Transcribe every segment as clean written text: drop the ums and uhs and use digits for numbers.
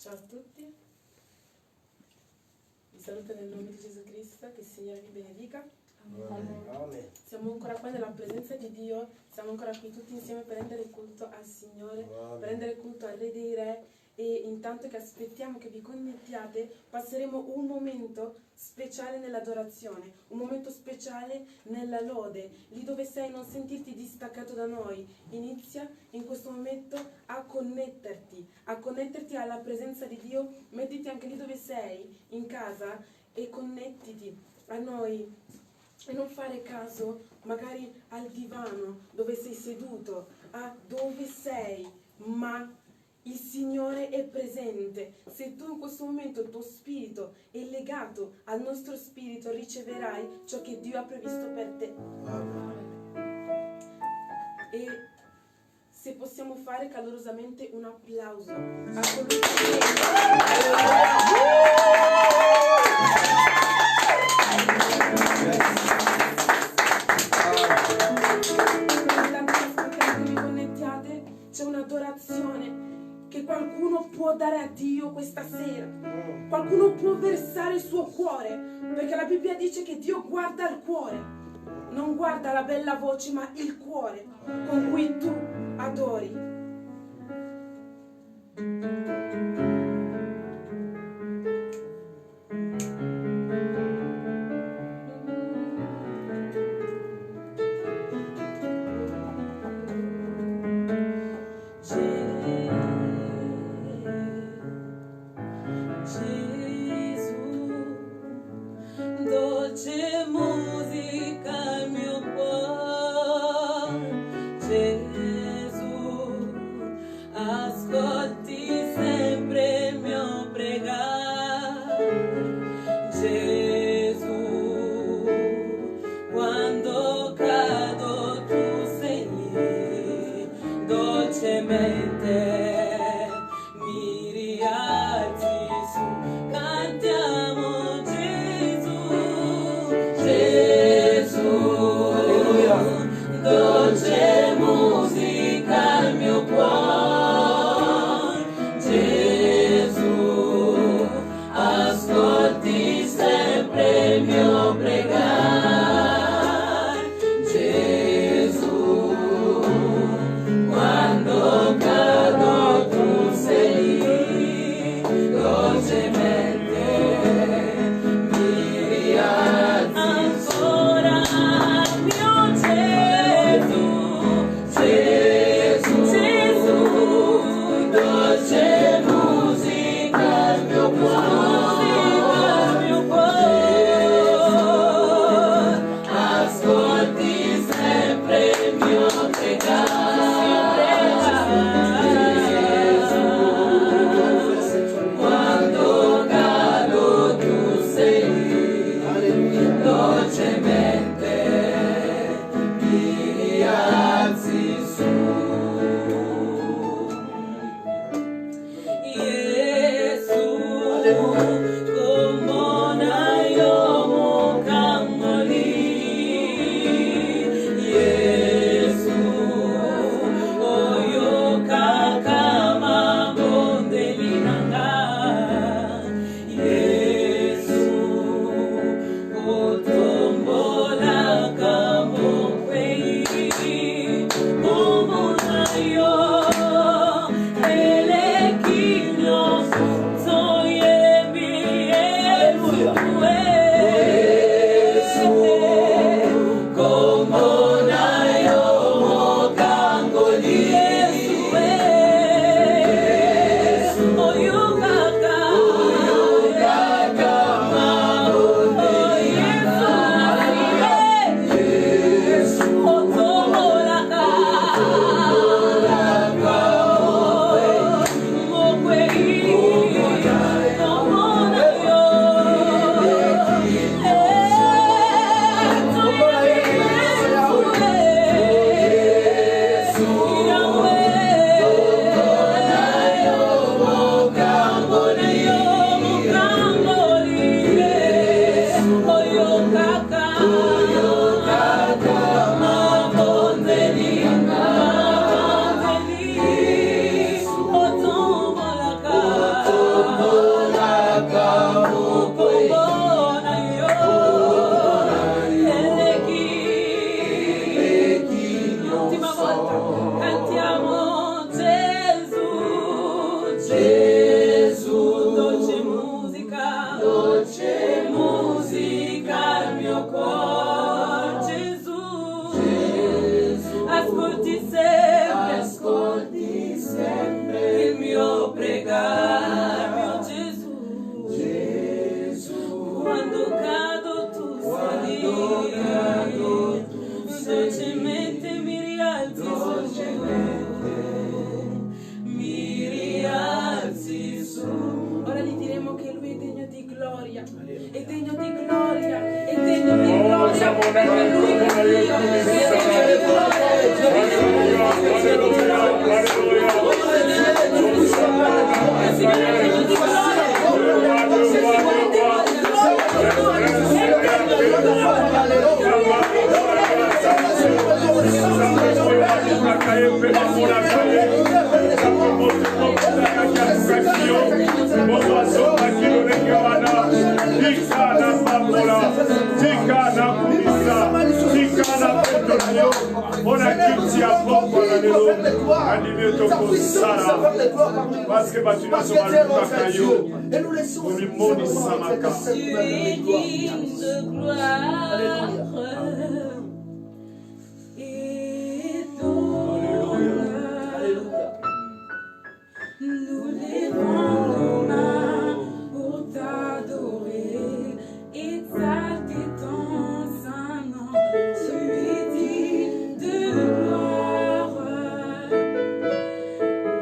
Ciao a tutti, vi saluto nel nome di Gesù Cristo, che il Signore vi benedica. Amen. Siamo ancora qua nella presenza di Dio, siamo ancora qui tutti insieme per rendere culto al Signore, per rendere culto al Re dei Re, e intanto che aspettiamo che vi connettiate passeremo un momento speciale nell'adorazione, un momento speciale nella lode. Lì dove sei non sentirti distaccato da noi, inizia in questo momento a connetterti alla presenza di Dio. Mettiti anche lì dove sei, in casa, e connettiti a noi. E non fare caso magari al divano dove sei seduto, a dove sei, ma il Signore è presente. Se tu in questo momento il tuo spirito è legato al nostro spirito, riceverai ciò che Dio ha previsto per te. E se possiamo fare calorosamente un applauso a colui che vi connettiate, c'è un'adorazione che qualcuno può dare a Dio questa sera. Qualcuno può versare il suo cuore, perché la Bibbia dice che Dio guarda il cuore, non guarda la bella voce, ma il cuore con cui tu adori. Dolce musica al mio cuore, Gesù. vou pregar, meu Jesus, quando cado tu sei, dolcemente mi rialzi su. Ora gli diremo che lui è degno di gloria, è degno di gloria, è degno di gloria, perché lui è Dio, è degno di gloria, parce que tu nous sommes et nous laissons Tu es digne de gloire et d'honneur. Nous levons nos mains pour t'adorer, exalter ton saint nom. Tu es digne de gloire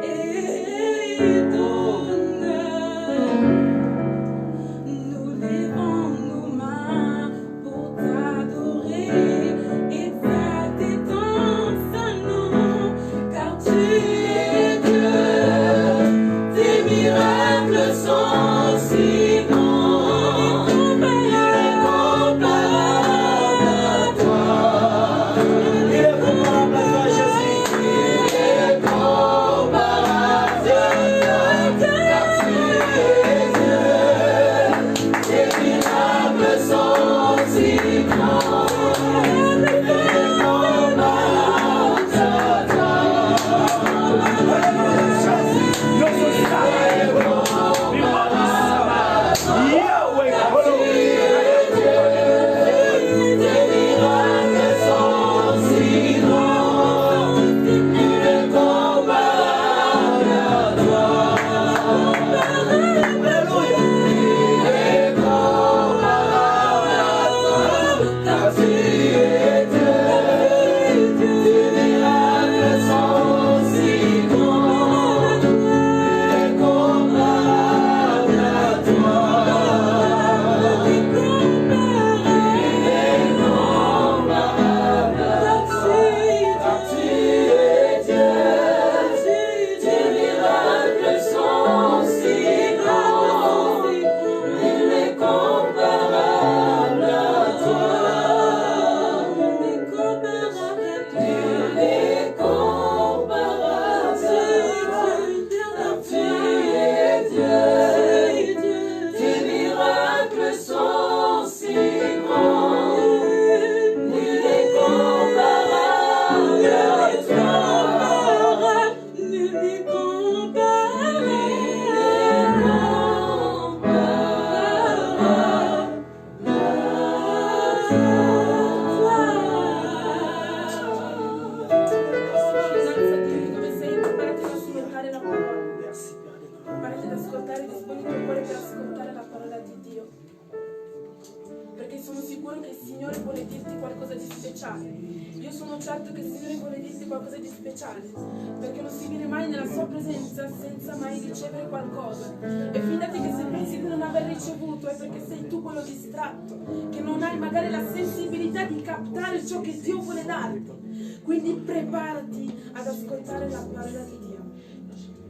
et d'honneur. Nous levons nos mains pour t'adorer, exalter ton saint nom, car tu es Dieu. Tes miracles sont si grands, incomparable à toi. Incomparable à Jésus, incomparable à toi, car tu es Dieu. Tes miracles sont si grands, incomparable à toi. Imparate ad ascoltare, disponi il tuo cuore per ascoltare la parola di Dio. Perché sono sicuro che il Signore vuole dirti qualcosa di speciale. Io sono certo che il Signore vuole dirti qualcosa di speciale. Perché non si viene mai nella sua presenza senza mai ricevere qualcosa. E fidati che se pensi di non aver ricevuto è perché sei tu quello distratto, che non hai magari la sensibilità di captare ciò che Dio vuole darti. Quindi preparati ad ascoltare la parola di Dio.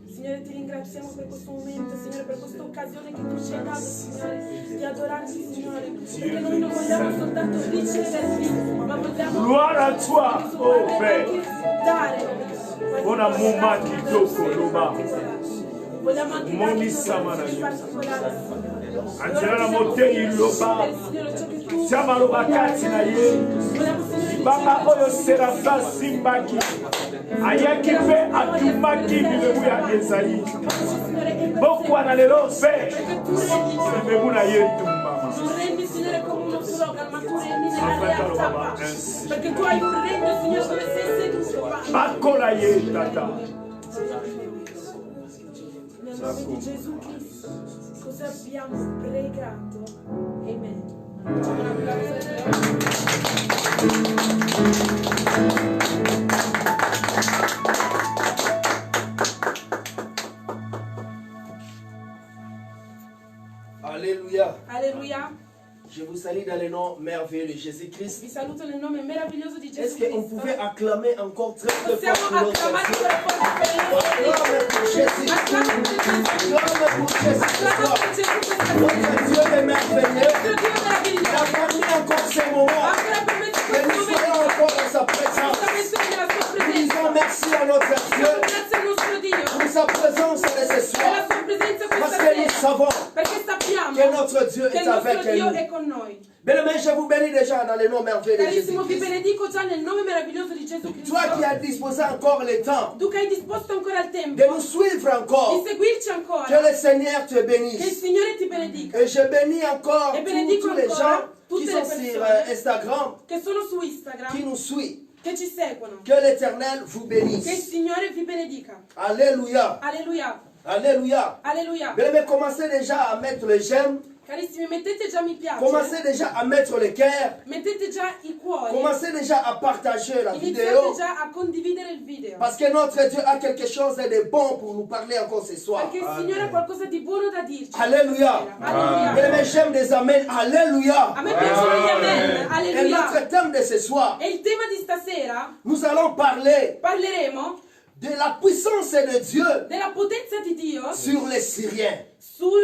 Signore, ti ringraziamo per questo momento, Signore, per questa occasione che tu ci hai dato, Signore, di adorarti, Signore, perché noi non vogliamo soltanto riceverti, ma vogliamo gloire à toi, oh Père. dare. On a mon mari qui Vogliamo anche Moni darti Samana. particolare. Angela la montée il loba. Signore, ciò che tu Siamo lo bakati na ye. vogliamo, Signore, Baba oyo serafa simbaki. Ayaki pe atumaki bibebu ya Esaïe. Bokwa na lelo fe. Bibebu na ye tumba. non rendi, Signore, come uno slogan, ma tu rendi nella realtà, Padre. Perché tu hai un regno, Signore, dove sei seduto, Padre. Bakola ye tata. nel nome di Gesù Cristo. Cosa abbiamo pregato? Amen. Facciamo un applauso al Alléluia. Alleluia. Je vous salue dans le nom merveilleux de Jésus-Christ. Vi saluto nel nome meraviglioso di Est-ce Gesù qu'on Cristo. pouvait acclamer encore très fort Possiamo pour notre acclamare Dieu? ancora forte per il nostro Dio. Acclame pour Jésus. Acclama per Gesù. Acclame pour Jésus ce Acclama soir. per Gesù questa sera. Notre Dieu est merveilleux. Nostro Dio Il a meraviglioso. permis encore ces moments Ancora permesso que questo nous soyons momento. encore dans sa présence. Sta mettendo nella sua Nous presenza. disons merci à notre Dieu Grazie al nostro Dio. pour sa présence de ce Per la soir. sua presenza Parce questa que nous sera. savons Perché sappiamo que notre Dieu che est il nostro avec Dio nous. è con noi. Bien-aimés, je vous bénis déjà dans le nom merveilleux de Carissimo, vi Jésus-Christ. benedico già nel nome meraviglioso di Gesù Cristo. Toi qui as disposé encore le temps Tu che hai disposto ancora il tempo de nous suivre encore, di seguirci ancora. que le Seigneur te Che il bénisse. Signore ti benedica. Et je bénis encore E benedico tous les ancora gens tutte qui le sont sur persone Instagram, che sono su qui Instagram, nous suivent. che ci seguono. Que l'Éternel vous Che il bénisse. Signore vi benedica. Alléluia. Alleluia. Alléluia. Alleluia. Bien-aimés, commencez déjà à mettre le j'aime. Carissimi, mettete già mi piace. Commencez déjà à mettre le cœur. Mettete già i cuori. Commencez déjà à partager la vidéo. Iniziate già a condividere il video. Parce que notre Dieu a quelque chose de bon pour nous parler encore ce soir. Perché il Signore ha qualcosa di buono da dirci. Alléluia. Alleluia. Bien-aimés, j'aime des amens. Alléluia. A me piacciono gli amen. Et Alleluia. notre thème de ce soir, E il tema di stasera nous allons parler parleremo de la puissance de Dieu della potenza di Dio sur les Syriens.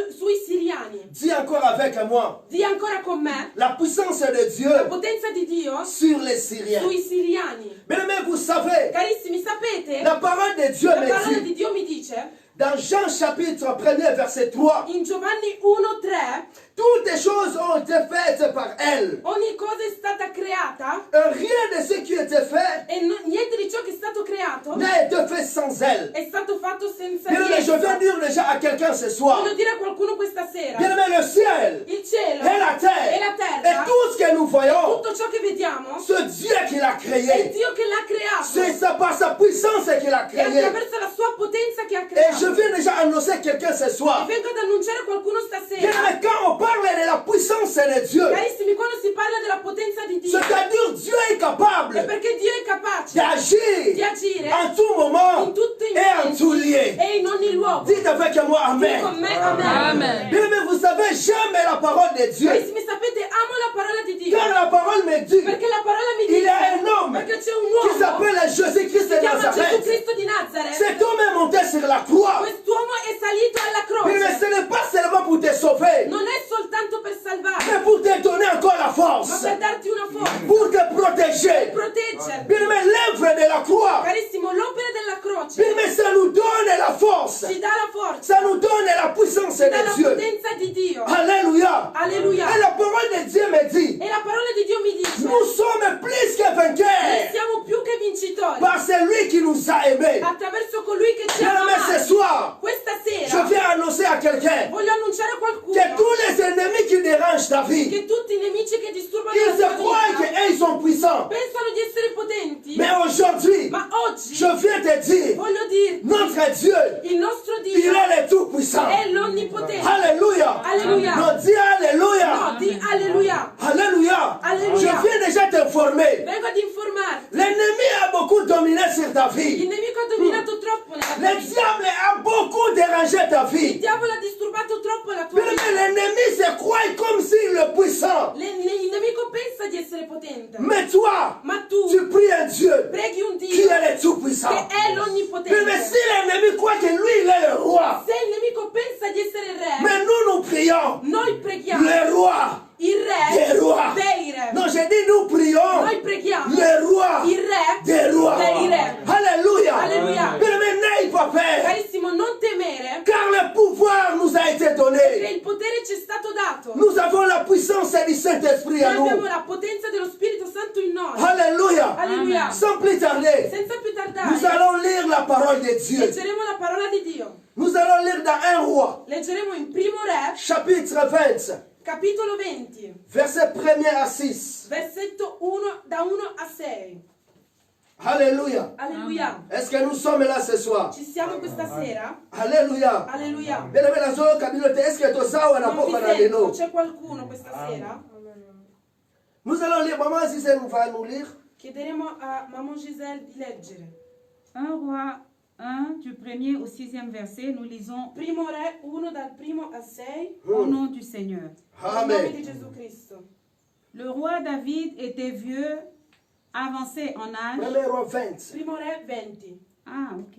sui siriani. Dis encore avec moi. Di ancora con me, La puissance de Dieu la potenza di Dio sur les Syriens. sui siriani. Bien-aimés, vous savez, Carissimi, sapete, la parole de Dieu la me parola dit di Dio mi dice dans Jean chapitre 1er verset 3, in Giovanni 1:3, toutes les choses ont été faites par elle. ogni cosa è stata creata Et rien de ce qui était fait e niente di ciò che è stato creato n'a été fait sans elle. è stato fatto senza Bien-aimés, je essa. viens dire déjà à quelqu'un ce soir. Voglio dire a qualcuno questa sera, Bien-aimés, le ciel il cielo et la terre e la et terra, tout ce que nous voyons, tutto ciò che vediamo, ce Dieu qui l'a è créé, Dio che l'ha c'est creato. ça par sa puissance qu'il a E créé. attraverso la sua potenza che ha Et je creato. viens déjà annoncer quelqu'un ce E soir. vengo ad annunciare a qualcuno stasera. Bien-aimés, quand on parle de la puissance de Dieu, Carissimi, quando si parla della potenza di Dio, c'est-à-dire Dieu est è capable perché Dio è capace d'agir di agire en tout moment in tutti i et en tout lieu. momenti e in ogni luogo. Dites avec moi Dì con Amen. me, amen. Bien-aimés, vous savez, j'aime la parole de Dieu. Carissimi, sapete, amo la parola di Dio. Car la parole me dit, Perché la parola mi il dice y a un homme perché c'è un qui uomo s'appelle Jésus-Christ de si chiama Gesù Nazareth. Cristo di Nazareth. Cet homme est monté sur la croix. Quest'uomo è salito alla Mais croce. ce n'est pas seulement pour te sauver, Non è soltanto per salvare, mais pour te donner encore la ma force, per darti una forza, pour te per protéger. proteggerti. Bien-aimés, l'œuvre de la croix, Carissimo, l'opera della croce bien-aimés, ça nous donne la force. ci dà la forza, Ça nous donne la puissance ci dà la de Dieu. potenza di Dio. Alléluia. Alleluia. Et la parole de Dieu me dit, E la parola di Dio mi dice, nous sommes plus que noi vainqueurs siamo più che vincitori par celui qui nous a aimés. attraverso colui che ci ha Bien-aimés, ce amato. soir, Questa je sera viens annoncer à quelqu'un voglio annunciare a qualcuno que tous les ennemis qui dérangent ta vie, che tutti i nemici che disturbano ils la se tua croient vita qu'ils sont puissants. pensano di essere potenti, Mais aujourd'hui, ma oggi je viens te dire, voglio dirti, notre Dieu, il nostro il Dio est le Tout-Puissant. è l'Onnipotente. Alléluia. Alléluia. Non, dis Alléluia. No, di alleluia. Alléluia. Alléluia. Je viens déjà t'informer. Vengo ad informarti. L'ennemi a beaucoup dominé sur ta Il vie. nemico ha dominato troppo nella tua Le vita. diable a beaucoup dérangé ta Il vie. diavolo ha disturbato troppo la tua Mais vita. l'ennemi se croit comme s'il est puissant. Il nemico pensa di essere potente. Mais toi, Ma tu tu pries un Dieu preghi un qui Dio est le Tout-Puissant. che è Mais l'Onnipotente. si l'ennemi croit que lui, il est le roi, Se il nemico pensa di essere il re, mais nous prions noi preghiamo le roi il des re rois. dei re. Non, j'ai dit nous prions Noi preghiamo le roi il re des rois. dei re. Alléluia. Alléluia. Mais n'aie pas peur, Carissimo, non temere, car le pouvoir nous a été che donné. il potere ci è stato dato. Nous avons la puissance du Saint-Esprit à Noi abbiamo nous. la potenza dello Spirito Santo in noi. Alléluia. Alleluia. Sans plus tarder, Senza più nous tardare, allons lire la parole de Dieu. leggeremo la parola di Dio. Nous allons lire dans 1 roi, Leggeremo in Primo Re, chapitre 20, capitolo 20, verset 1 à 6. versetto 1, da 1 a 6. Alléluia. Alleluia. Est-ce que nous sommes là ce soir? Ci siamo questa sera? Alléluia. Alleluia. Bien-aimé, la zone communauté, est-ce que tu as un rapport Non avec vi sento, nous? c'è qualcuno questa sera? Nous allons lire, maman Gisèle nous va nous lire. Chiederemo a Maman Gisèle di leggere. 1 Roi 1, du 1er au 6e verset, nous lisons Primo Re 1 dal 1 al 6. au nom du Seigneur. Nel nome di Amen. Gesù Cristo. Le roi David était vieux, avancé en âge. Premier roi 20. Primo Re 20. Ah, ok.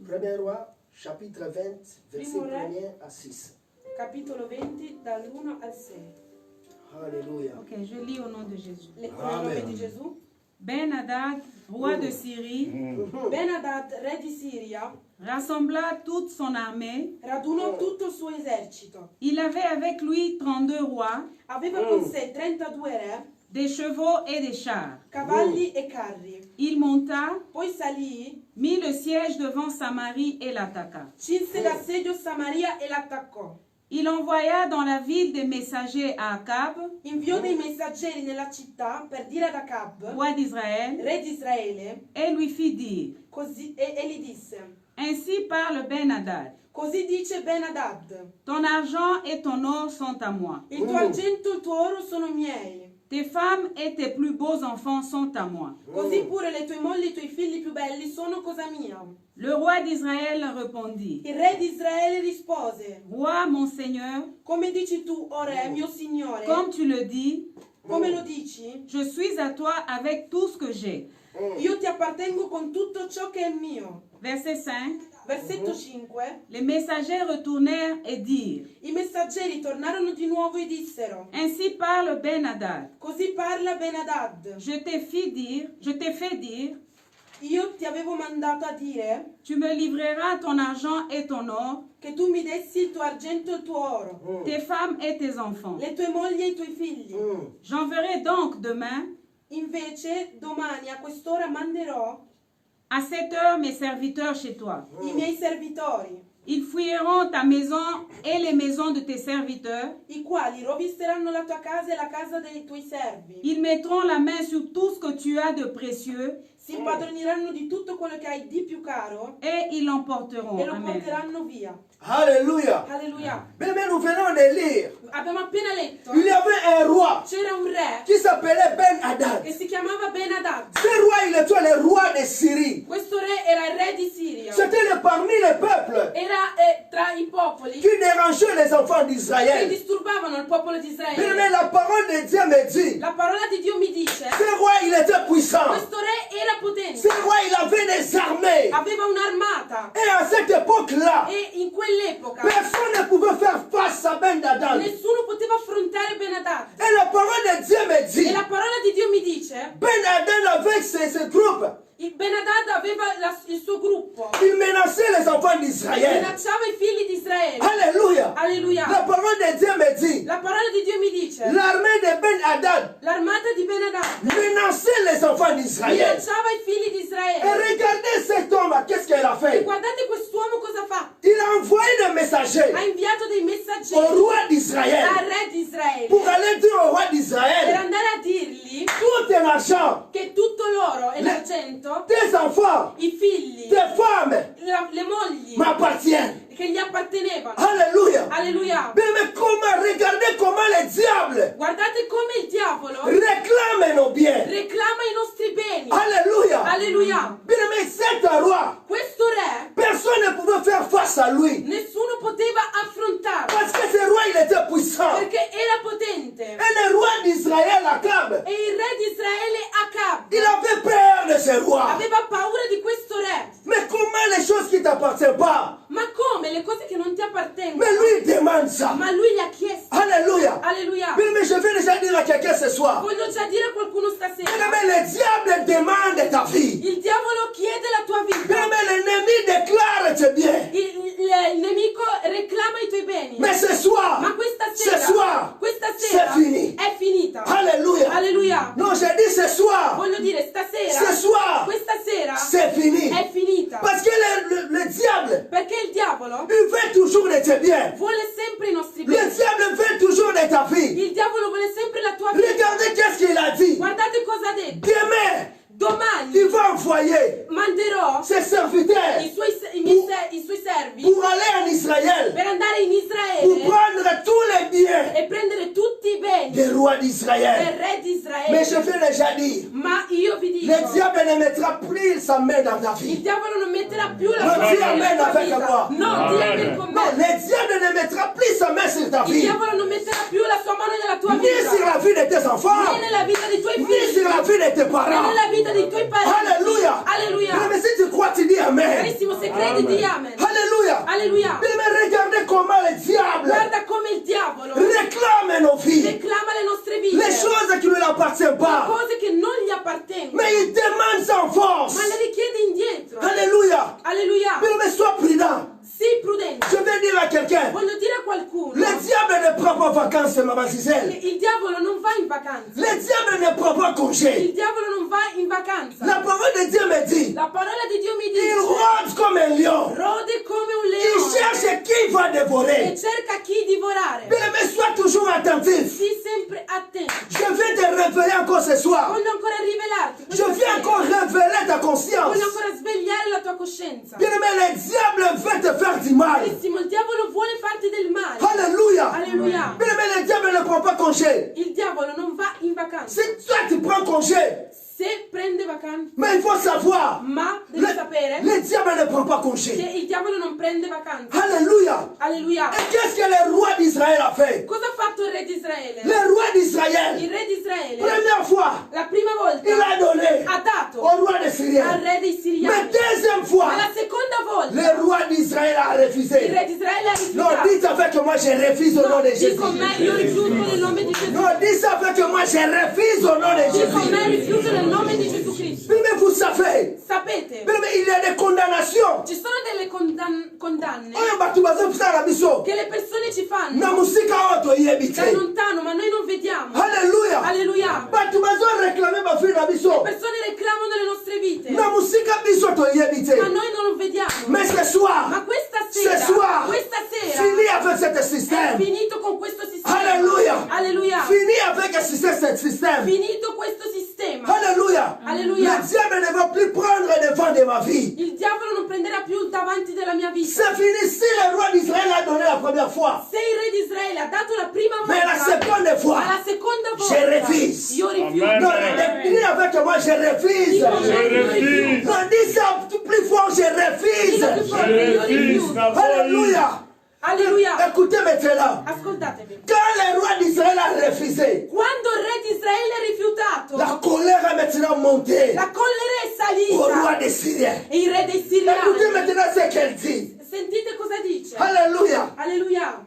Premier roi, chapitre 20, verset Primo re. 1er à 6. Capitolo 20 dall'1 al 6. Alléluia. Ok, je lis au nom de Jésus. Nel Amen. nome di Gesù. Ben-Hadad, roi de Syrie, Ben-Hadad, re di Siria, rassembla toute son armée. radunò tutto il suo esercito. Il avait avec lui 32 rois, Aveva con sé 32 re, des chevaux et des chars. cavalli e carri. Il monta, Poi salì, mit le siège devant Samarie et l'attaqua. cinse d'assedio Samaria e l'attaccò. Il envoya dans la ville des messagers à Acab, Inviò dei messaggeri nella città per dire ad Acab, roi d'Israël, re di Israele, et lui fit dire, e gli disse: ainsi parle Ben-Hadad, Così dice Ben-Hadad, ton argent et ton or sont à moi. il tuo argento e il tuo oro sono miei. Tes femmes et tes plus beaux enfants sont à moi. Così pure le tue mogli e i tuoi figli più belli sono cosa mia. Le roi d'Israël répondit, Il re di Israele rispose: roi mon Seigneur, Come dici tu, o re, mio signore? comme tu le dis, Come lo dici? je suis à toi avec tout ce que j'ai. Io ti appartengo con tutto ciò che è mio. Verset 5. Versetto 5. Les messagers retournèrent et dirent, I messaggeri tornarono di nuovo e dissero: ainsi parle Ben-Hadad, Così parla Ben-Hadad. je t'ai fait dire, Io ti avevo mandato a dire tu me livreras ton argent et ton or, che tu mi dessi il tuo argento e il tuo oro, tes femmes et tes enfants. le tue mogli e i tuoi figli. J'enverrai donc demain, Invece, domani a quest'ora manderò à 7 heures, mes serviteurs chez toi. i miei servitori, Ils fouilleront ta maison et les maisons de tes serviteurs. i quali rovisteranno la tua casa e la casa dei tuoi servi. Ils mettront la main sur tout ce que tu as de précieux Si impadroniranno di tutto quello che hai di più caro et ils l'emporteront. e lo Amen. porteranno via. Alléluia. Alleluia. Bien-aimé, nous venons de lire. Abbiamo appena letto, Il y avait un roi c'era un re qui s'appelait Ben-Hadad. che si chiamava Ben-Hadad. Ce roi, il était le roi de Syrie. Questo re era il re di Siria. C'était parmi les peuples Era tra i popoli qui dérangeaient les enfants che d'Israël. disturbavano il popolo di Israele. Bien-aimé, la parole de Dieu me dit, La parola di Dio mi dice: ce roi, il était puissant. questo re era potente, Ce roi, il avait des armées. aveva un'armata Et à cette époque-là, e in quell'epoca personne ne pouvait faire face à Ben-Hadad. nessuno poteva affrontare Ben-Hadad. Et la parole de Dieu me E dit, la parola di Dio mi dice: Ben-Hadad avec ses troupes, Ben-Hadad aveva il suo gruppo, il menaçait les enfants d'Israël. minacciava i figli di Israele. Alléluia. Alleluia. La parole de Dieu me dit, La parola di Dio mi dice: l'armée de Ben-Hadad l'armata di Ben-Hadad menaçait les enfants d'Israël. minacciava i figli di Et Israele. regardez cet homme, qu'est-ce qu'il a E fait? guardate quest'uomo cosa fa? Il a envoyé des messagers Ha inviato dei au messaggeri roi d'Israël al re di Israele pour aller dire au roi per d'Israël, andare a dirgli tout ton argent, che tutto l'oro e l'argento, tes enfants, i figli, tes femmes le mogli m'appartiennent. che gli appartenevano. Alléluia. Alleluia. Mais comment, regardez comment le diable Guardate come il diavolo réclame nos biens. reclama i nostri beni. Alléluia. Alleluia. Bien aimé, cet roi, Questo re personne ne pouvait faire face à lui. nessuno poteva affrontarlo Parce que ce roi, il était puissant. perché era potente. Et le roi d'Israël, Acab, E il re di Israele Acab il avait peur de ce roi. aveva paura di questo re. Mais comment les choses qui ne t'appartiennent pas? Ma come le cose che non ti appartengono? Mais lui, il demande ça. Ma lui gli ha chiesto. Alléluia. Alleluia. Mais je vais déjà dire à quelqu'un ce soir. Voglio già dire a qualcuno Bien stasera. aimé, le diable demande ta vie. Il diavolo chiede la tua Bien vita. aimé, l'ennemi déclare tes biens. Il nemico reclama i tuoi beni. Mais ce soir, Ma questa ce sera, soir, questa sera c'est fini. è finita. Alléluia. Alleluia. Non, j'ai dit ce soir. Voglio dire, Ce stasera, soir, questa sera c'est fini. è finita. Parce que le diable, Perché il diavolo il veut toujours de tes biens. vuole sempre i nostri Le beni. diable veut toujours de ta vie. Il diavolo vuole sempre la tua vita. Regardez qu'est-ce qu'il a dit. Guardate cosa ha detto. Demain, domani il va envoyer manderò ses serviteurs i suoi servi pour aller en Israël, per andare in pour Israele prendre tous les biens e prendere tutti i beni des rois del d'Israël. re di Mais je Israele. vais déjà dire, Ma io vi dico, le diable ne mettra plus sa main dans ta il vie. diavolo non metterà più la Non, sua dis mano amen nella tua avec vita. moi. No, di amen con Non, me. le diable ne mettra plus sa main sur ta Il vie, diavolo non metterà più la sua mano nella tua ni sur vita, la vie de tes enfants, né nella vita dei tuoi ni figli, sur la vie de tes né parents. nella vita dei tuoi parenti. Alléluia. Alleluia. Mais si tu crois, tu dis amen. Carissimo, se credi di amen. Alléluia. Alleluia. Mais regardez comment le diable Guarda come il diavolo réclame nos vies, reclama le nostre vite, les choses qui ne lui appartiennent pas. cose che non gli appartengono, Mais il demande sans force. ma le richiede indietro. Alléluia. Alleluia. Mais sois prudent. Sii prudente. Je vais dire à quelqu'un, Voglio dire a qualcuno, le diable ne prend pas vacances, maman Gisèle. che il diavolo non va in vacanza. Le diable ne prend pas congé. Il diavolo non va in vacanza. La parole de Dieu me dit, La parola di Dio mi il dice, rôde comme un lion. rode come un Il leone cherche qui va e dévorer. cerca chi divorare. Mais sois toujours attentif. Sii sempre attento. Je vais te révéler encore ce soir. Voglio ancora rivelarti. Je questa viens sera. encore révéler ta conscience. Voglio ancora svegliare la tua coscienza. Bien aimé, le diable veut te faire du mal. Carissimo, il diavolo vuole farti del male. Alléluia. Alleluia. Bien aimé, le diable ne prend pas congé. Il diavolo non va in vacanza. Si toi tu prends congé, Se prende vacanza, mais il faut savoir, ma devi sapere le diable ne prend pas che congé. il diavolo non prende vacanza. Alléluia. Alleluia. Et qu'est-ce que le roi d'Israël a fait? Cosa ha fatto il re di Israele? Le roi Il d'Israël, re di Israele première fois, la prima il a volta donné ha dato au roi de al Syrie. re dei Mais siriani. deuxième fois, Ma la seconda volta le roi d'Israël a il refusé. re di Israele ha Non, rifiutato. dites avec moi, je refuse au nom de Di Jésus. con me, io rifiuto nel nome di Gesù. Non, dites avec moi, je refuse au nom de Di con me, Jésus. rifiuto nel nome di Gesù Cristo. Mais vous savez, Sapete, il y a des condamnations. ci sono delle condanne Oyo batu bazofisala biso. che le persone ci fanno Na musika oyo da toyebite. lontano, ma noi non vediamo. Alléluia. Alleluia. Batu bazoreklame bafili na biso. Le persone reclamano le nostre vite, Na musika biso toyebite. ma noi non lo vediamo. Mais ce soir, Ma questa ce sera, soir, questa sera fini avec ce è système. finito con questo sistema. Alléluia. Alleluia. Fini avec ce système. Finito questo sistema. Alléluia. Alleluia. Le diable ne va plus prendre devant de ma vie. Il diavolo non prenderà più davanti della mia vita. C'est fini si le roi d'Israël a donné la première fois. Se il re di Israele ha dato la prima Mais la volta, seconde fois, ma la seconda je volta refuse. io rifiuto. Amen. Non, dis avec moi, je refuse. Dico, Je refuse. Non, dis ça plus fort, je Dillo refuse. più forte, io rifiuto. Alléluia. Alleluia. Écoutez maintenant. Ascoltatevi. Quand le roi d'Israël a refusé, Quando il re di Israele ha rifiutato, la colère a maintenant monté la collera è au roi salita des Syriens. e il re dei Écoutez siriani. maintenant ce qu'elle dit. Sentite cosa dice. Alléluia. Alleluia.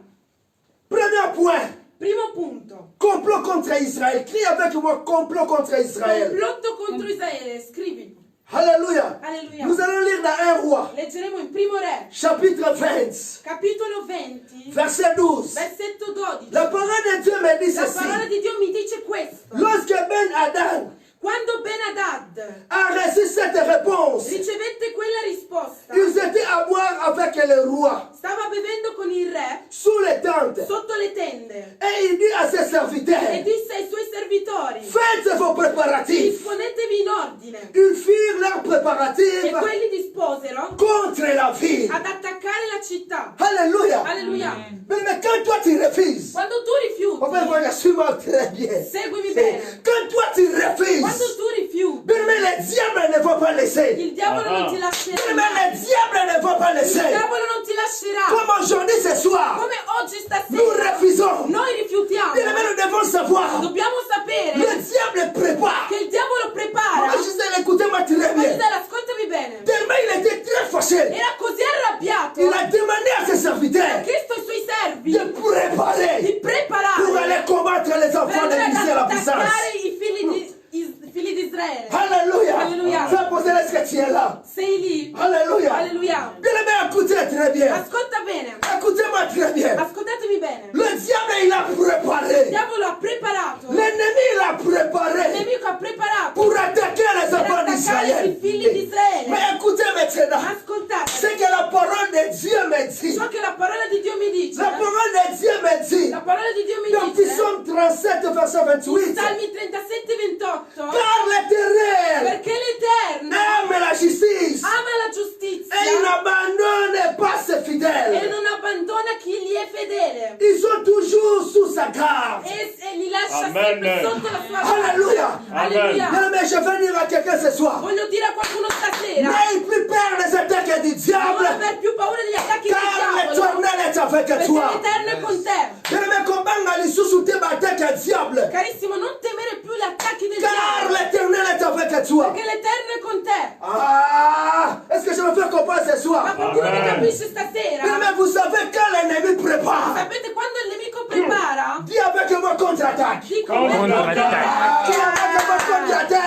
Premier point. Primo punto. Complot contre Israël. Crie avec moi, complot contre Israël. Complotto contro Israele. Scrivi. Alléluia. Alleluia. Nous allons lire dans un roi, Leggeremo in Primo Re, chapitre 20, capitolo 20, verset 12. versetto 12. La parole de Dieu me dit La ceci. parola di Dio mi dice questo. Lorsque Ben Hadad Quando Ben-Hadad a reçu cette réponse, ricevette quella risposta, ils étaient à boire avec le roi stava bevendo con il re sous les tentes. sotto le tende Et il dit à ses e serviteurs, disse ai suoi servitori: faites vos préparatifs. disponetevi in ordine. Ils firent leurs E préparatifs quelli disposero contre la ville. ad attaccare la città. Alléluia. Alleluia. Mais quand toi tu refuses, Quando tu on peut rifiuti, voir, suis-moi très bien. seguimi bene. Quand toi tu refuses, Quando tu rifiuti, mais le diable ne va pas laisser. il diavolo non ti lascerà Mais mai. le diable ne va pas Il laisser. diavolo non ti lascerà. Comme aujourd'hui ce soir, Come oggi nous stasera refusons. noi rifiutiamo. Bien aimé, nous devons savoir. Dobbiamo sapere Le diable prépare. che il diavolo prepara. Je sais, écoutez-moi très bien. Gisele, ascoltami bene. Tellement il était très fâché. Era così arrabbiato. Il a demandé à ses Ha serviteurs chiesto ai suoi servi de préparer di pour preparare aller combattre les per enfants de andare l'Israël à la ad puissance. attaccare i figli di Israele. Alléluia. Alléluia. Ça posait ce que tu es là. Sei lì. Alléluia. Alleluia. Bien aimé, écoutez très bien. Ascolta bene. Écoutez-moi très bien. Ascoltatemi bene. Le diable, il a Il préparé. diavolo ha preparato. L'ennemi, il a Il préparé nemico ha preparato pour attaquer les per enfants attaccare d'Israël. i figli di Israele. Mais écoutez maintenant. Ascoltate. Ce que la parole de Dieu me dit. Ciò che la parola di Dio mi dice. La parole de Dieu me dit. La parola di Dio mi Dans dice, Psaume 37, verset in 28, Salmi 37-28, car l'Éternel perché l'Eterno aime la justice ama la et il giustizia n'abandonne pas ses e fidèles. non abbandona chi gli è fedele Ils sont toujours sous sa garde. e li lascia Amen. sempre sotto la sua Alléluia. Alleluia. Bien, mais je vais dire à quelqu'un ce soir, Voglio dire a qualcuno stasera, n'aie plus peur des attaques du non diable, aver più paura degli attacchi del car diavolo, l'Éternel est avec perché toi. l'Eterno è con te. Bien, mais comment aller sous-souter l'attaque du diable, Carissimo, non temere più gli attacchi del car diavolo, l'Éternel est avec toi. perché l'Eterno è con te. Ah, est-ce que je me fais comprendre ce Ma soir? qualcuno mi Amen. capisce Bien, stasera? mais vous savez quand l'ennemi prépare, Sapete quando il nemico prepara? dis avec moi contre-attaque. Dico Contre-attaque. Dis avec moi contre-attaque.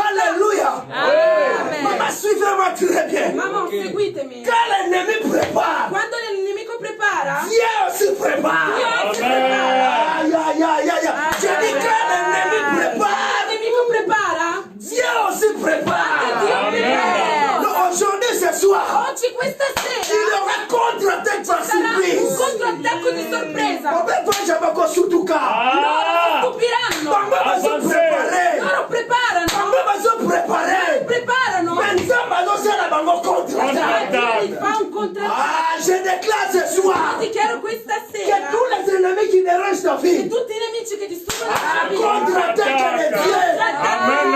Alléluia. Maman, suivez-moi très bien. Maman, seguitemi. Quand l'ennemi prépare, Quando il nemico prepara, Dieu aussi prépare. Dio si Amen. prepara. Aïe, aïe, aïe, aïe, aïe. J'ai dit quand l'ennemi Il prépare, nemico prepara, Dieu aussi prépare. Dio prepara. Non, aujourd'hui, ce soir, Oggi, questa il y sera, aura contre-attaque par sarà un surprise. controattacco di sorpresa. On peut pas jamais encore sous tout cas. Ah! Stupiranno. Maman, ils sont préparés. Loro preparano. Maman, ils sont préparés. Preparano. Maintenant, maintenant, c'est la bango contre-attaque. Dio fa un controattacco. Ah, je déclare ce soir Dichiaro questa que sera tous les ennemis qui dérangent ta che vie, tutti i nemici che distruggono la ah, tua vita, contre-attaque de Dieu. Amen.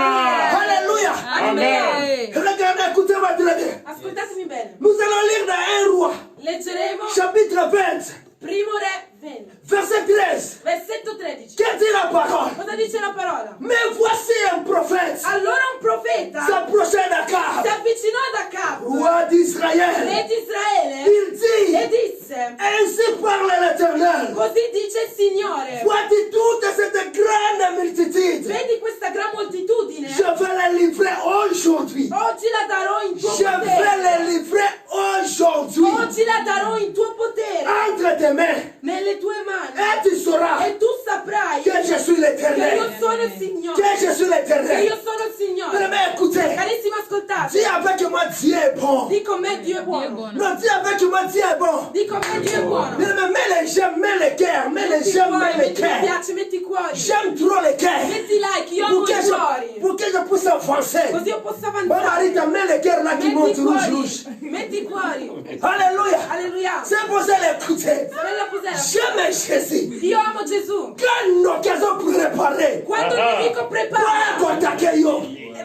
Alléluia. Amen. Regardez, écoutez-moi très bien. ascoltatemi bene. Nous allons lire dans 1 roi, Leggeremo chapitre 20, Primo Re 20, verset 13. versetto 13. Qu'est-ce que dit la parole? Cosa dice la parola? Mais voici un prophète Allora un profeta s'approchait d'Akab, si avvicinò ad Acab, roi d'Israël. re di Israele, Il dit, e disse: ainsi parle l'Éternel. così dice il Signore, Voici toute cette grande multitude. vedi questa gran moltitudine? Je vais les livrer aujourd'hui. Oggi la darò in tuo Je vais potere. les livrer aujourd'hui Oggi la darò in tuo potere, entre tes mains. nelle tue mani. Et tu sauras E tu saprai que je suis che io l'Éternel. sono il Signore. Que je suis Che l'Éternel. io sono il Signore. Mais écoutez, Carissimi, ascoltate. dis avec moi, Dieu est bon. Di con me Dio è buono. Non, dis avec moi, Dieu est bon. Di con me Dio è buono. Mais mets les j'aime, mets les cœurs, mets les Metti i j'aime, cuori, mets les metti mi cœurs. piace, metti i cuori. J'aime trop les cœurs. Metti i like, io amo Pour que i cuori. je, pour que je puisse avancer. Così io posso Bon, avanzare. Marita, mets les cœurs là qui Metti i montent rouge, rouge. cuori. Metti i cuori. Alléluia. Alleluia. C'est pour ça l'écouter. Bella cos'era? J'aime Jésus. Io amo Gesù. Quand une occasion préparée, Quando il nemico pour prepara contacter yo,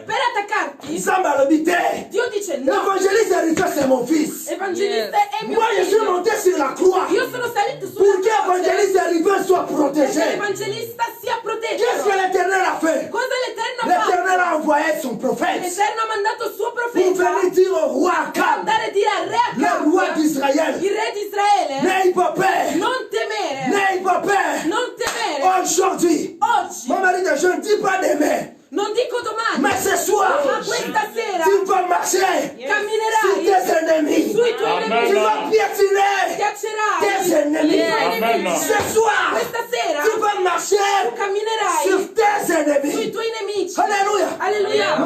per attaccarti, Samba le bité. Dio dice no. L'évangéliste Richard, c'est mon fils. Evangelista è mio Moi, je suis figlio. monté sur la croix Io sono salito pour sulla que l'évangéliste croce arrivé soit perché protégé. l'evangelista sia Qu'est-ce que protetto. l'Éternel a fait? Cosa l'Eterno ha fatto? L'Éternel a envoyé son prophète L'Eterno ha mandato il suo pour profeta venir dire au roi per Akab, andare a dire al re le roi Acab, d'Israël, il re di Israele, n'aie pas peur, non temere, n'aie pas peur. non temere. Aujourd'hui, Oggi, mon mari, je ne dis pas demain, non dico domani, mais ce soir, ma questa sera tu vas marcher sur camminerai tes ennemis. sui tuoi Amen. nemici, Tu vas piétiner schiaccerai tes ennemis. i tuoi Amen. nemici. Ce soir, Questa sera tu vas marcher tu camminerai sur tes sui ennemis. tuoi nemici. Alléluia. Alleluia.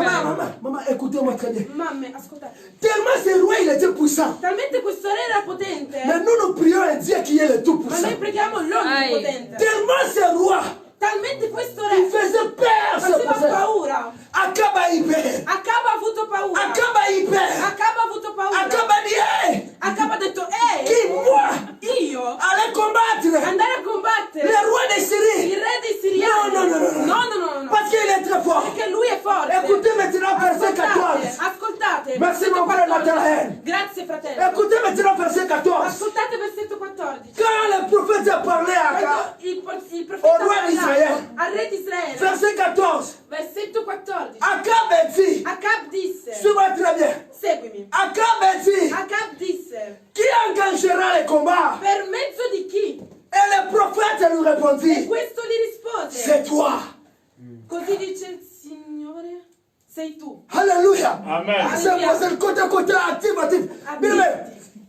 Maman, écoutez-moi très bien. Mamme, ascoltate. Tellement ce roi, il était puissant. Talmente questo re era potente, Mais nous prions un Dieu qui est le ma tout-puissant. noi preghiamo l'onnipotente. Tellement ce roi, Talmente questo il re faisait peur. faceva paura. Akab a eu peur. Acab ha avuto paura. Akab a eu peur. Acab ha avuto paura. Akab a dit, hey, Acab ha detto, qui moi, io allez combattre andare a combattere le roi de il Syrie. re dei siriani. No, no, no, no, no. No. Parce qu'il est très fort. Perché lui è forte. Écoutez maintenant verset 14. Ascoltate. Merci, versetto mon frère 14. Nathanaël. Grazie fratello. Écoutez maintenant verset 14. Ascoltate versetto 14. Quand le prophète a parlé à Akab, Quando il Au profeta roi ha d'Israël. parlato al re di Israele, verset 14, versetto 14, Akab a dit, Acab disse, suis-moi très bien, seguimi, Akab a dit, Acab disse, qui engagera les combats? per mezzo di chi? Et le prophète lui E répondit, questo gli rispose, c'est toi. così dice il Signore, sei tu. Alléluia. Amen. C'est le côté actif. Bien aimé,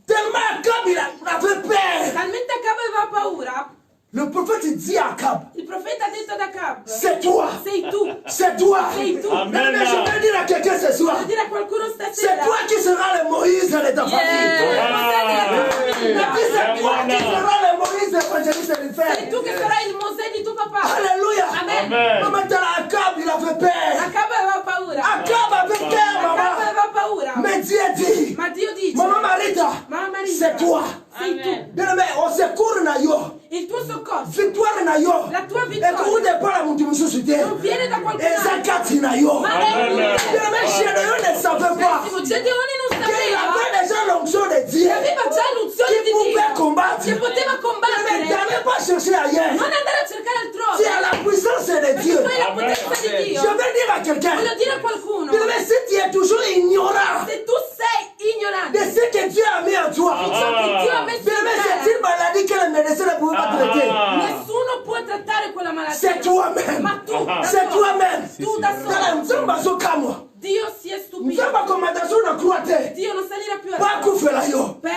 tellement Akab il avait peur. Talmente Acab aveva paura, Le prophète dit à Akab, il profeta ha detto ad Acab, c'est toi. sei tu. C'est toi. Sei tu. Amen. Mais je vais dire à quelqu'un ce soir, Devo dire a qualcuno c'est stasera, toi qui seras le Moïse de ta famille. responsabile della tua Et famiglia. puis c'est toi qui seras le Moïse celui qui le fait. Sei tu che sarai il Mosè di tuo papà. Alléluia. Amen. Maman, Akab, il avait peur. Acab aveva paura. Akab avait peur, Acab maman. aveva paura. Mais Dieu dit, Ma Dio dice, maman Marita, Mamma Marita, c'est toi. sei tu. Bien-aimé, on secours na yo. Il tuo soccorso. Victoire na yo. La tua Et vittoria que vous n'êtes pas la montagne de soutien. non viene da qualcun Et altro. Zakati na yo. Ma è Bien-aimé, Gédéon ne savait pas Gedeone non qu'il sapeva avait déjà l'onction de Dieu. che aveva già l'unzione Qui di pouvait Dio. combattre. Che poteva Mais combattere. n'allez pas chercher ailleurs. Non andare a cercare Tu altrove. as la puissance de Perché Dieu. tu hai la potenza di Dio. Je vais dire à quelqu'un, Voglio dire a qualcuno. bien-aimé, si tu es toujours ignorant Se tu sei ignorante de ce que Dieu a mis en toi, di ciò che Dio ha messo bien-aimé, in c'est te, une maladie que le médecin ne pouvait pas traiter. nessuno può trattare quella malattia. C'est toi-même. Ma tu da C'est solo. toi-même. Tu da Dans la solo. nzamba zokamwa. Dio si è stupito. Nzamba komandation na croate. Dio non salirà più a Pas kufela yo. per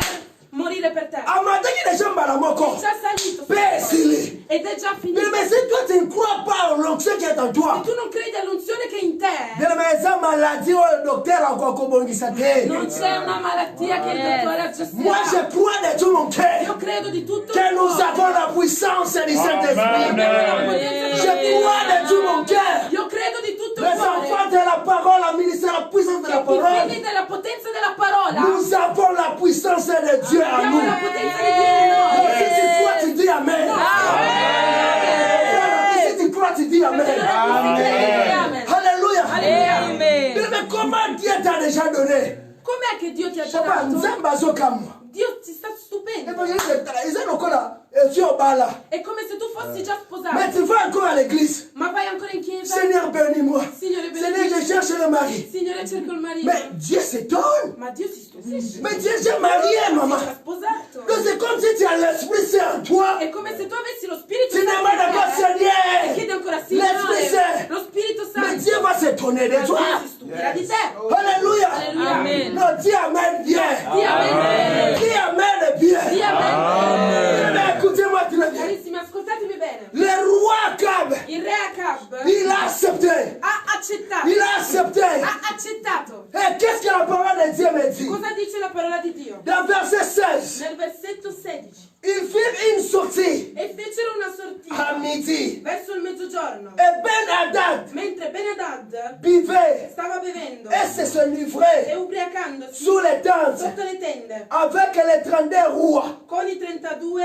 morire per te. Amataki de jamba la moko. È già salito Pesili. ed è già finito. Mais si toi tu ne crois pas en l'onction qui est en toi, Se tu non credi all'unzione che è in te, bien-aimé, eza maladie oyo le docteur akokobongisa te. non c'è una malattia che il dottore Moi aggiusterà. je crois de tout mon cœur Io credo di tutto que il nous cuore. avons la puissance du Saint-Esprit. Amen. Je crois de tout mon cœur. Io credo di tutto il Les cuore. enfants de la parole, la ministère, la puissance de Che la i parole. figli della potenza della parola Nous avons la puissance de Dieu en abbiamo nous. la potenza di Dio in Donc, noi. si tu crois, tu dis Amen. Si tu crois, tu dis Amen. Amen. Alléluia. Amen. Mais comment Dieu t'a déjà donné? Com'è che Dio ti ha Papa, dato? Nzamba zokamwa. Dio ti sta stupendo. Ils ont encore là. Tu es au bas là. È come se tu fossi già sposato. Mais tu vas encore à l'église. Ma vai ancora in chiesa? Seigneur, bénis-moi. Signore, Seigneur, benedici. je cherche le mari. Signore, cerco il marito. Mais Dieu s'étonne. Ma Dio si stupisce. Mais Dieu est déjà marié, maman. Ti ha sposato. Donc c'est comme si tu as l'Esprit Saint en toi. È come se tu avessi lo Spirito Tu demandes encore, Santo in te. E Seigneur. chiedi ancora, L'Esprit Signore, Saint. lo Spirito Mais Santo. Dieu va s'étonner de Ma toi. Dio si stupirà di te. Alléluia. Alleluia. Amen. Non, dis Amen bien. Di Amen. Dis Amen bien. Di Amen. Mais écoutez-moi très bien. Carissimi, ascoltatemi bene. Le roi Akab, Il re Acab il a accepté. ha accettato. Il a accepté. Ha accettato. Et qu'est-ce que la parole de Dieu me dit? Cosa dice la parola di Dio? Dans verset 16, Nel versetto 16. ils firent une sortie E fecero una sortita à midi. verso il mezzogiorno. Et Ben Hadad Mentre Ben-Hadad buvait stava bevendo et se livrait e ubriacandosi sous les tentes sotto le tende avec les 32 rois. con i 32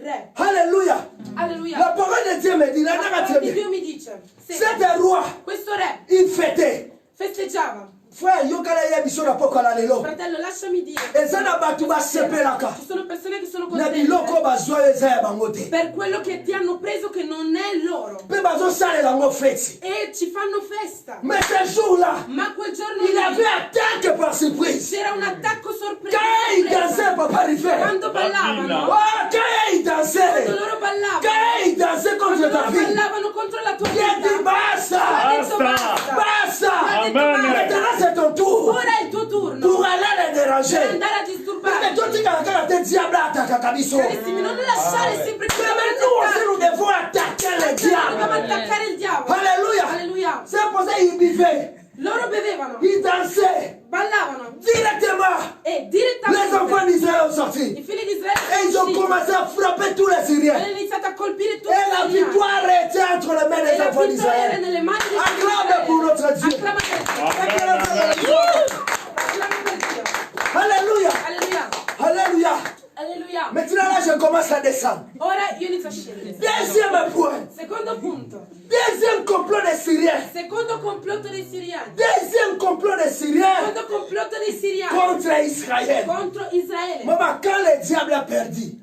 re. Alléluia. La Alleluia. parole de Dieu me dit, la La parola di narrative, Dio mi dice, se cet roi, questo re il fêtait. festeggiava. Frère, yokala ya biso na poko la lelo. Fratello, lasciami dire, Eza na batu basepelaka. ci sono persone che sono Na biloko contente bazwa eza ya bango te. per quello che ti hanno preso che non è loro Mpe bazosalela yango feti. e ci fanno festa. Mais ce jour-là, Ma quel giorno il avait lì attaqué par surprise. c'era un attacco sorpresa. Quand il dansait, papa Riffet. Quando ballavano, Oh, quand il quando dansait. loro ballavano, Quand il dansait contre quando ta loro vie. ballavano contro la tua Il a dit vita, basta. ha detto Basta. Basta. Ha detto Amen. basta. Maintenant, c'est ton tour. Ora è il tuo turno Pour aller les per déranger. andare a Mais disturbarli. toi, tu as te diable attaquer biso. Carissimi, non lasciare sempre più Mais nous aussi, nous devons attaquer les Dobbiamo diables. attaccare il diavolo. Alléluia. Alleluia. C'est pour ça qu'il buvait. Loro bevevano, Il dansait. ballavano Directement. e Les enfants direttamente d'Israël ont i sorti. figli di Israele Et ils sono ont usciti commencé à frapper tous les Syriens. e hanno iniziato a colpire tutti Et la gli altri. victoire était entre les mains E des la enfants vittoria era d'Israël. nelle mani di Acclame pour notre Dieu. Acclama per Dio. Amen. Acclama per Dio. Alléluia. Alleluia. Alléluia. Alleluia. Maintenant là, je commence à descendre. Ora io inizio a scendere. Deuxième point. Secondo punto. Deuxième complot des Syriens. Secondo complotto dei siriani. Deuxième complot des Syriens Secondo complotto dei siriani contre Israël. contro Israele. Maman, quand le diable a perdu,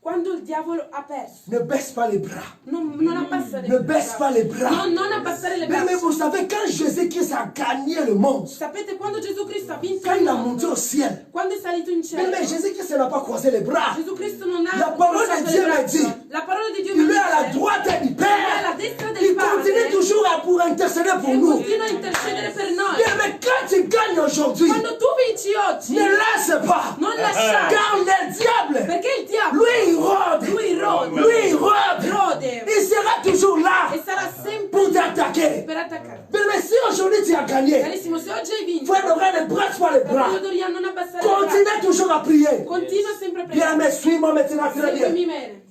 Quando il diavolo ha perso, ne baisse pas les bras. non abbassa le Ne baisse pas les bras. Non abbassare le Mais braccia. vous savez, quand Jésus-Christ a gagné le monde, Sapete quando Gesù Cristo ha vinto quand il il a mondo? monté au ciel, Quando è salito in cielo? mais Jésus-Christ n'a pas croisé les bras. Gesù Cristo non ha La parola incrociato di le Dio mi braccia. dit, La parola di Dio mi Il est à la dice droite du che è alla Père. destra del Il continue Padre toujours à pour intercéder pour e nous. continua a intercedere per noi. Bien, mais quand tu gagnes aujourd'hui, Quando tu vinci oggi, ne laisse pas. non lasciare, Car le diable, perché il diavolo, lui, il rôde. lui rode, Lui, il rôde. rode Il sera toujours là e sarà sempre pour t'attaquer. per attaccare. Bien, mais si aujourd'hui tu as gagné, Carissimo, se oggi hai vinto, frère Dorian, ne brasse pas les bras. fratello Dorian, non abbassare le braccia. Continue toujours à prier. Continua sempre a Bien, pregare. mais suis-moi maintenant très bien. Seguimi bene.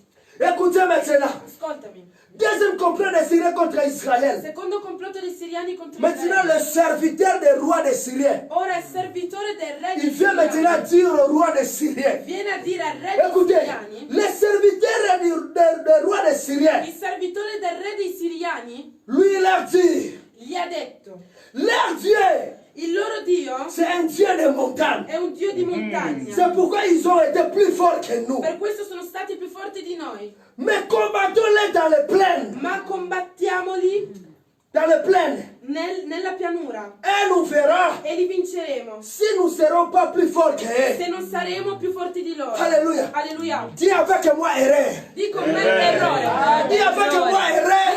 Écoutez maintenant. Ascoltami. Deuxième complot des Syriens contre Israël. Secondo complotto dei siriani contro Maintenant, Israele. le serviteur des rois des Syriens. Ora il servitore del re Il dei vient maintenant siriani dire au roi des Syriens. viene a dire al re dei Écoutez, siriani, le serviteur des rois des Syriens, il servitore del re dei siriani lui, il leur dit, gli ha detto, leur Dieu, il loro Dio c'est un Dieu de montagne. è un Dio di montagna. C'est pourquoi ils ont été plus forts que nous. Per questo sono stati più forti di noi. Mais combattons-les dans les plaines. Ma combattiamoli Dans les plaines. nella pianura Et nous verrons e li vinceremo. si nous ne serons pas plus forts qu'eux. Se non saremo più forti di loro. Alléluia. Alleluia. Dis avec moi, erreur. Di con me errore. Dis avec moi, erreur.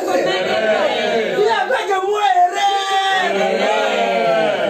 Dis avec moi, erreur.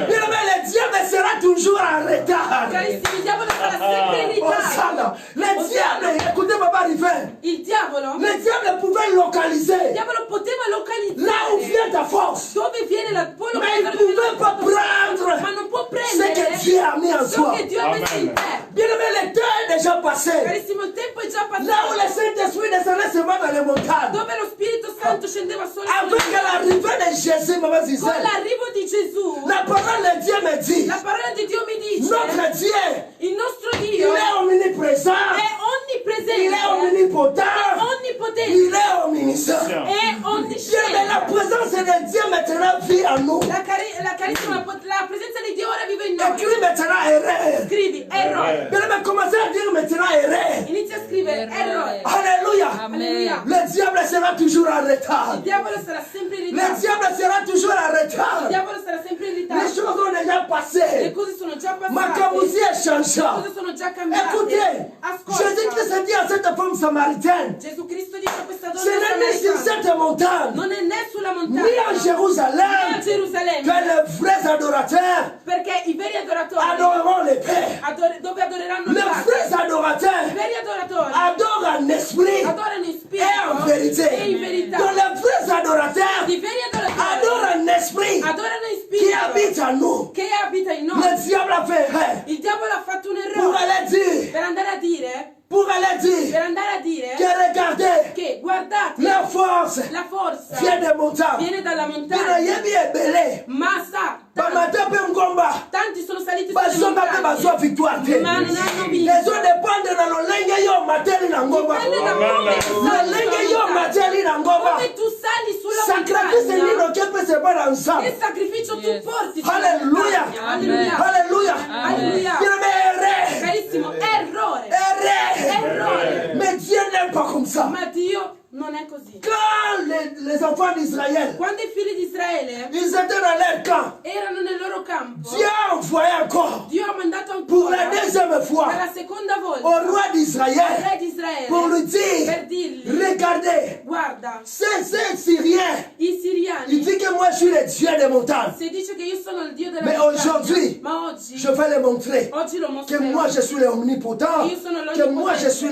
Bien aimé, le diable sera toujours en retard. Carissimi, il diavolo sarà sempre in Oh, ritardo. Sana. Le diable, écoutez, papa Rivet. Il diavolo Le diable pouvait localiser poteva là où localizzare vient ta force. dove viene la può Mais il ne localizzare dove pouvait pas prendre ma non può ce que prendere Dieu a mis en ciò toi. che Dio ha messo in te. Bien aimé, le temps est déjà passé. Carissimo, il tempo è già Là où le passato. Saint-Esprit descendait seulement dans les montagnes. Dove lo Spirito Santo scendeva solo Avec sulle montagne. l'arrivée de Jésus, maman Con Zizelle, l'arrivo di Gesù, la parole de Dieu me dit, la parola di Dio mi dice, notre Dieu, il nostro il Dio est omniprésent, è il est onnipresente, omnipotent, onnipotente, il est omniscient. è Dieu, mais la onnisciente. présence de Dieu maintenant vit en nous. La presenza di Dio ora vive in noi. Écris maintenant erreur. Scrivi errore. Bien aimé, commencez à dire maintenant erreur. Inizia a scrivere errore. Alléluia. Alleluia. Le diable sera toujours en Il retard. diavolo sarà sempre in Le ritardo. diable sera toujours en Il retard. diavolo sarà sempre in Les ritardo. choses ont déjà Le passé. cose sono già Ma passate. Kabuzi est Le changeant. cose sono già cambiate. Écoutez, Ascolta. Jésus-Christ a dit à cette femme samaritaine, Gesù Cristo dice a questa ce donna n'est ni sur samaritana, cette montagne, non è né sulla ni montagna, à né a Jérusalem, que Gerusalemme, les vrais adorateurs perché i veri adoratori adoreront le Père. dove adoreranno il Les Padre. vrais I adorateurs veri adoratori adorent en esprit adorano in et spirito en vérité. e in verità. Donc les vrais adorateurs I veri adoratori adorent en esprit adorano in qui spirito habite en nous. che abita in noi. Le diable a fait erreur Il diavolo ha fatto un pour errore aller dire, per andare a dire que regardez, che guardate, la force la forza vient des montagnes. viene dalla Bien montagna. yebi ebele. Ma sa, Bamata pe ngomba. tanti sono saliti sulle Bazonga pe bazwa montagne, victoire te. ma non hanno Les vinto. autres dépendent dans le lenge yo mateli na ngomba. Dipende da come tu Le sali lenge sulla yo montagna. mateli na ngomba. Come tu sali sulla Sacrifice montagna. nino che peut se faire ensemble. Che sacrificio tu porti sulla Alléluia. montagna. Alleluia. Alléluia. Alleluia. Bien aimé, Carissimo, errore. erreur. Mais Dieu n'aime pas comme ça. Ma Dio non è così. Quand les enfants d'Israël, Quando i figli di Israele ils étaient dans leur camp, erano nel loro campo, Dieu a envoyé encore Dio ha mandato pour la ancora deuxième fois per la seconda volta au roi al d'Israël re di Israele pour lui dire, per dirgli: regardez, guarda, c'est Syrien. i Il siriani, dit que moi je suis le Dieu des montagnes. se dice che io sono il Dio della Mais montagna, aujourd'hui, ma oggi Je vais le montrer lo que mostrerò moi je suis l'omnipotent, Io sono que moi je suis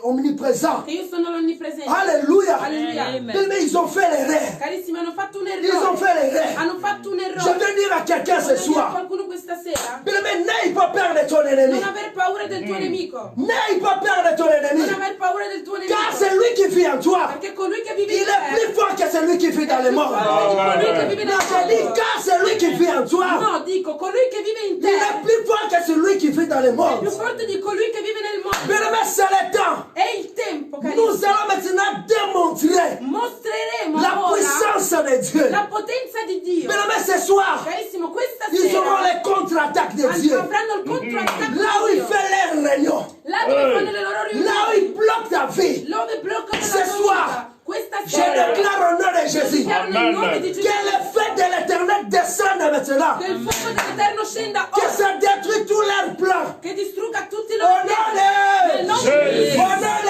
l'omniprésent. che io sono l'onnipresente. Alléluia. Alleluia. Mais ils ont fait l'erreur. Carissimi, hanno fatto un Ils ont errore. fait l'erreur. Hanno fatto un Je errore. veux dire à quelqu'un ce Voglio dire a soir, qualcuno questa sera: mais n'aie pas peur de ton ennemi. non aver paura del tuo nemico. N'aie pas peur de ton ennemi. Non aver paura del tuo nemico. Car c'est lui qui vit en toi. Perché colui che vive Il in est te plus fort que celui qui vit dans le monde. colui che vive nel Je dis, mondo. car c'est lui qui vit en toi. No, dico, colui che vive in Il est te plus fort que celui qui vit dans le è monde. più forte di colui che vive nel mondo. Mais c'est le temps. È il tempo, Nous carissimi. allons maintenant démontrer Mostreremo la ora puissance de Dieu. la potenza di Dio. Mais ce soir, Carissimo, questa ils auront sera les contre-attaques de Dieu. avranno il controattacco Là où di il Dio. fait leur réunion. Là dove fanno le loro Là où riunioni. il bloque ta vie. Dove bloccano Ce la soir, tua vita. Questa Je sera déclare au nom de Jésus dichiaro nel nome di que Gesù le feu de l'éternel descende maintenant. che il fuoco dell'Eterno scenda Que ora, ça détruit tous leurs plans. che distrugga tutti i Au loro nom piani. Nel nome di Jésus. Au Gesù. nom de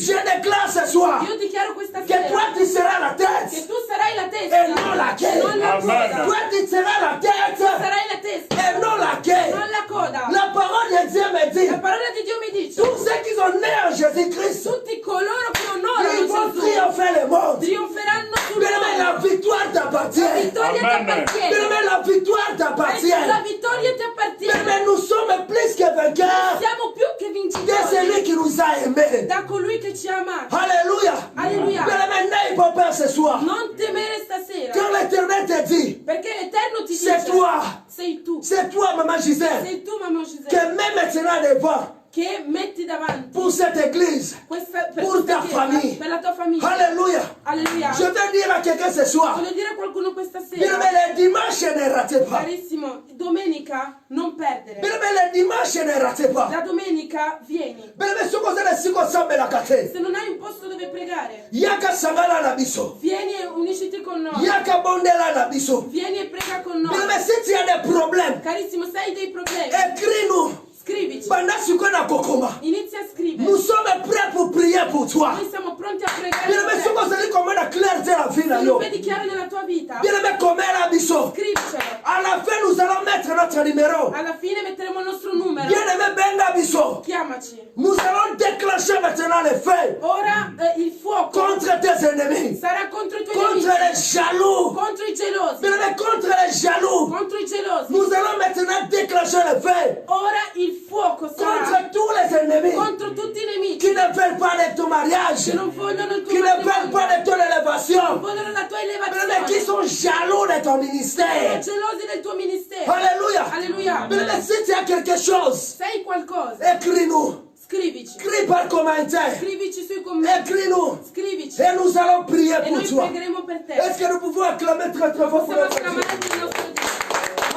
Je déclare ce soir Io dichiaro questa que toi sera tu seras la che tête tu sarai la testa et non la queue. non la Amen. coda. Toi tu seras la tête Sarai la testa et non la queue. non la coda. La parole de Dieu me dit, La parola di Dio mi dice: tous ceux qui sont nés en Jésus-Christ, tutti coloro che ils onorano vont Gesù triompher le monde. trionferanno sul Bien aimé, la mondo. victoire La t'appartient. vittoria ti Amen. appartiene. Bien aimé, la victoire La t'appartient. vittoria ti appartiene. Mais nous sommes plus que vainqueurs Siamo più che de vincitori celui qui nous a aimés. da colui che ci ha amati. Alléluia. Alléluia. Bien-aimé, n'aie pas peur ce soir. Non temere stasera, Quand l'Éternel te dit, perché l'Eterno ti c'est dice, toi, sei tu, c'est toi, maman Gisèle, sei tu mamma que Giselle, même maintenant devant, che metti davanti pour cette église, per pour ta questa famille. chiesa, per la tua famiglia. Alléluia. Alleluia. Je veux dire à quelqu'un ce soir, Voglio dire a qualcuno questa bien-aimé, sera, le dimanche, ne ratez pas. carissimo, domenica non perdere. Bien-aimé, le dimanche, ne ratez pas. La domenica vieni. Bien-aimé, ce que c'est le psychosombe la catene. Se non hai un posto dove pregare, Yaka sangala na biso. vieni e unisciti con noi. Yaka bondela na biso. Vieni e prega con noi. Bien-aimé, si tu as des problèmes, Carissimo, se hai dei problemi, écris-nous. scrivici. Pendant ce qu'on a kokoma, Inizia a scrivere. nous sommes prêts pour prier pour toi. Noi siamo pronti a pregare Bien-aimé, ce per te. que c'est comment la clarté la vie na Se non yo. vedi chiaro nella tua vita, Bien-aimé, comment la biso. scrivicelo. À la fin, nous allons mettre notre numéro. Alla fine metteremo il nostro numero. Bien-aimé, benga biso. Chiamaci. Nous allons déclencher maintenant les feux Ora il fuoco contre tes ennemis, sarà contro i tuoi contre nemici, les jaloux. contro i gelosi, Bien-aimé, contre les jaloux. contro i gelosi. Nous allons maintenant déclencher les feux Ora il fuoco sarà contre tous les ennemis contro tutti i nemici qui ne veulent pas de ton mariage, che non vogliono il tuo qui ne veulent matrimonio, pas de ton non élévation, vogliono la tua bien-aimé, qui elevazione, sont jaloux de ton sono ministère. gelosi del tuo ministero. Alléluia. Alleluia. Bien-aimé, si tu as quelque chose, Sei qualcosa, écris-nous. scrivici. Crie par commentaire. Scrivici sui commenti. Écris-nous. Scrivici. Et nous allons prier E pour noi toi. pregheremo per te. Est-ce que nous pouvons acclamer très très fort pour Possiamo notre Dieu? acclamare il nostro Dio.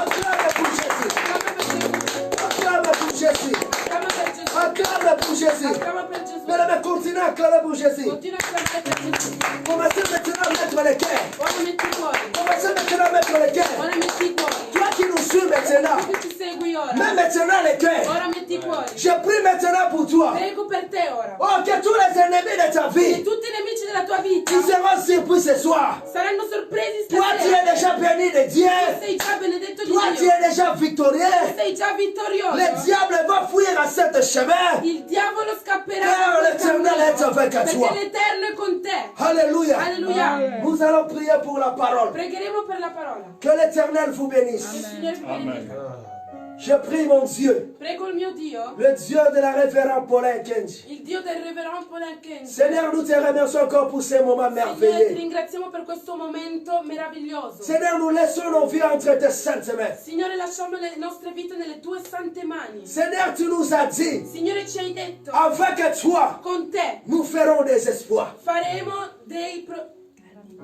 Acclame pour Jésus. Acclama per Gesù. Acclame pour Jésus. Acclama per Gesù. Acclame pour Jésus. Acclama per Gesù. Bien-aimé, continue à acclamer pour Jésus. Continua a clamare per Gesù. Commencez maintenant à mettre les cœurs. Ora metti i cuori. Commencez maintenant à mettre les cœurs. Ora metti i cuori. Toi qui nous suis maintenant, Tu ci segui ora. mets maintenant les cœurs. Ora metti i cuori. Je prie maintenant pour toi. Prego per te ora. Oh, que tous les ennemis de ta E vie tutti i nemici della tua vita qui seront surpris ce soir. saranno sorpresi Toi, tu stasera. es déjà béni de Dieu. Sei già benedetto di Toi, tu Dio. es déjà victorieux. Sei già vittorioso. Le diable va fuir à ce chemin. Il diavolo scapperà Car da quel l'Éternel est cammino, avec toi. perché l'Eterno è con te. Alléluia. Alleluia. Nous allons prier pour la parole. Pregheremo per la parola. Que l'Éternel vous bénisse. Il Signore vi benedica. Je prie mon Dieu, Prego il mio Dio, le Dieu de la révérend Paulin Kenji. il Dio del Reverend Paulin Kenji. Seigneur, nous te remercions encore pour ces moments Signore, ti merveilleux. ringraziamo per questo momento meraviglioso. Seigneur, nous laissons nos vies entre tes saintes mains. Signore, lasciamo le nostre vite nelle tue sante mani. Seigneur, tu nous as dit, Signore, ci hai detto, avec toi, con te nous ferons des espoirs. faremo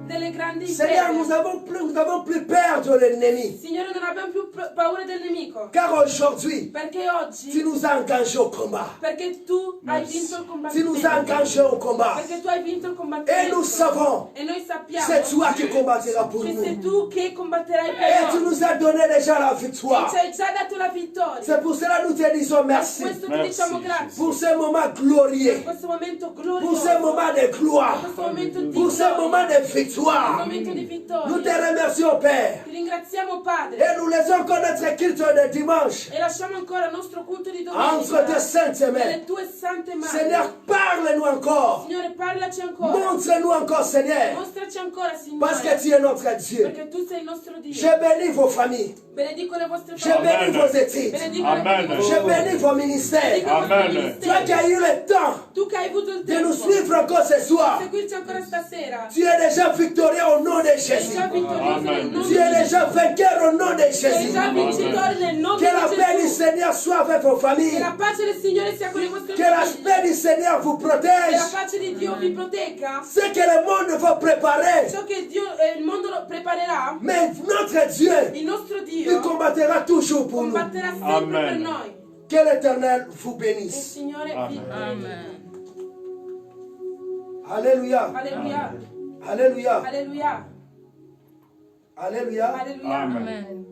delle grandi Seigneur, imprese. nous n'avons plus peur de l'ennemi. Signore, non abbiamo più paura del nemico. Car aujourd'hui, Perché tu oggi, nous as engagés au combat. perché tu hai vinto il Tu nous combattimento. as engagés au combat. Perché tu hai vinto il Et combattimento. nous savons, E noi sappiamo c'est toi qui combatteras pour che nous. sei tu che combatterai Et per tu noi. nous as donné déjà la E victoire. ci hai già dato la vittoria. C'est pour cela que nous te disons Per merci. questo ti Merci, diciamo grazie. Pour ce moment glorieux. Per questo momento Pour glorioso. ce moment de Per gloire. questo momento di Pour ce gloria. moment de Per questo victoire. momento di Nous te vittoria. remercions, Père. Ti ringraziamo Padre. Et nous laissons encore notre culte de dimanche E lasciamo ancora il nostro culto di entre tes domenica saintes mains. nelle tue sante mani. Seigneur, parle-nous encore. Signore, parlaci ancora. Montre-nous encore, Seigneur. Mostraci ancora, Parce que Signore. tu es notre Dieu. Perché tu sei il nostro Dio. Je bénis vos familles. Benedico le vostre Je famiglie. bénis vos études. Benedico Amen. le Je vostre bénis vos ministères. Amen. Toi qui as eu le temps Tu che hai avuto il de nous tempo suivre encore ce di soir. seguirci ancora stasera. Tu es déjà victorieux au nom de Sei Jésus. già vittorioso nel Amen. nome Tu di es Gesù. déjà vainqueur au nom de Sei Jésus. già vincitore nel nome Que la di paix du Gesù. Seigneur soit avec vos Che familles. la pace del Signore sia con le vostre Que la famiglie. paix du Seigneur vous Che la protège. pace di Dio vi protegga. Ce que le monde va préparer. Ciò che il mondo lo preparerà, Mais notre Dieu, il nostro il Dio combattra toujours pour nous. combatterà sempre per Amen. noi. Que l'Éternel vous Il bénisse. Signore vi Amen. Alléluia. Alleluia. Alléluia. Alleluia. Alléluia. Alleluia. Amen.